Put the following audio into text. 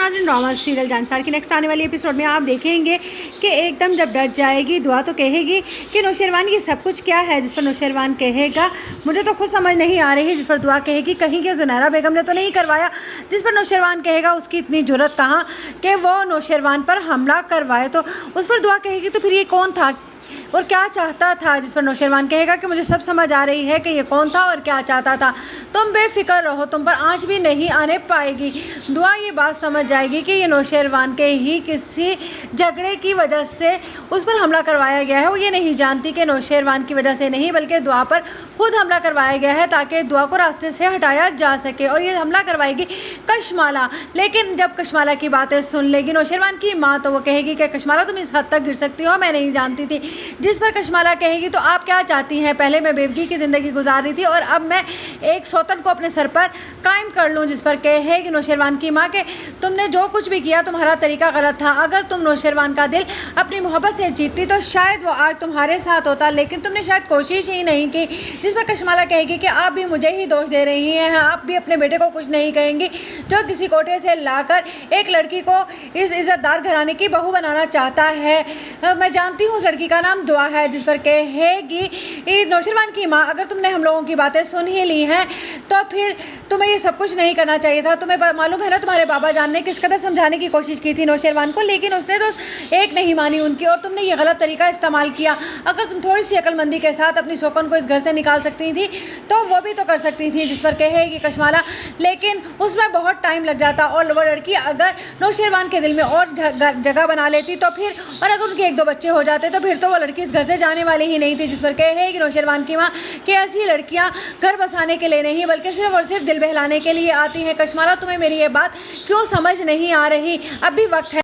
नाज़रीन, drama serial जांसार की next आने वाली एपिसोड में आप देखेंगे कि एकदम जब डर जाएगी दुआ तो कहेगी कि नौशेरवान ये सब कुछ क्या है, जिस पर नौशेरवान कहेगा मुझे तो खुद समझ नहीं आ रही, जिस पर दुआ कहेगी कहीं कि ज़ुनैरा बेगम ने तो नहीं करवाया, जिस पर नौशेरवान कहेगा उसकी इतनी जुर्रत कहाँ कि वो नौशेरवान पर हमला करवाए, तो उस पर दुआ कहेगी तो फिर ये कौन था और क्या चाहता था, जिस पर नौशेरवान कहेगा कि मुझे सब समझ आ रही है कि ये कौन था और क्या चाहता था, तुम बेफिक्र रहो, तुम पर आँच भी नहीं आने पाएगी। दुआ ये बात समझ जाएगी कि ये नौशेरवान के ही किसी झगड़े की वजह से उस पर हमला करवाया गया है। वो ये नहीं जानती कि नौशेरवान की वजह से नहीं बल्कि दुआ पर खुद हमला करवाया गया है ताकि दुआ को रास्ते से हटाया जा सके, और ये हमला करवाएगी कशमाला। लेकिन जब कशमाला की बातें सुन लेगी नौशेरवान की माँ तो वो कहेगी कि कशमाला तुम इस हद तक गिर सकती हो, मैं नहीं जानती थी, जिस पर कशमाला कहेगी तो आप क्या चाहती हैं, पहले मैं बेवगी की ज़िंदगी गुजार रही थी और अब मैं एक सौतन को अपने सर पर कायम कर लूँ, जिस पर कहेगी नौशेरवान की माँ के तुमने जो कुछ भी किया तुम्हारा तरीका गलत था, अगर तुम नौशेरवान का दिल अपनी मोहब्बत से जीतती तो शायद वो आज तुम्हारे साथ होता, लेकिन तुमने शायद कोशिश ही नहीं की। जिस पर कशमाला कहेगी कि आप भी मुझे ही दोष दे रही हैं, आप भी अपने बेटे को कुछ नहीं कहेंगी जो किसी कोठे से लाकर एक लड़की को इस इज़्ज़तदार घराने की बहू बनाना चाहता है। मैं जानती हूँ उस लड़की का नाम दुआ है, जिस पर कहेगी नौशेरवान की माँ अगर तुमने हम लोगों की बातें सुन ही ली हैं तो फिर तुम्हें ये सब कुछ नहीं करना चाहिए था। तुम्हें मालूम है ना तुम्हारे बाबा जान ने किस कदर समझाने की कोशिश की थी नौशेरवान को, लेकिन उसने तो एक नहीं मानी उनकी और तुमने ये गलत तरीका इस्तेमाल किया। अगर तुम थोड़ी सी अक्लमंदी के साथ अपनी शोकन को इस घर से निकाल सकती थी तो वो भी तो कर सकती थी, जिस पर कहेगी कशमाला लेकिन उसमें बहुत टाइम लग जाता और वो लड़की अगर नौशेरवान के दिल में और जगह बना लेती तो फिर, और अगर उनके एक दो बच्चे हो जाते तो फिर तो वो लड़की इस घर से जाने वाली ही नहीं थी। जिस पर कहेगी नौशेरवान की माँ कि ऐसी लड़कियाँ घर बसाने के लिए नहीं बल्कि सिर्फ और सिर्फ दिल बहलाने के लिए आती हैं। कशमाला तुम्हें मेरी ये बात क्यों समझ नहीं आ रही, अब भी वक्त है।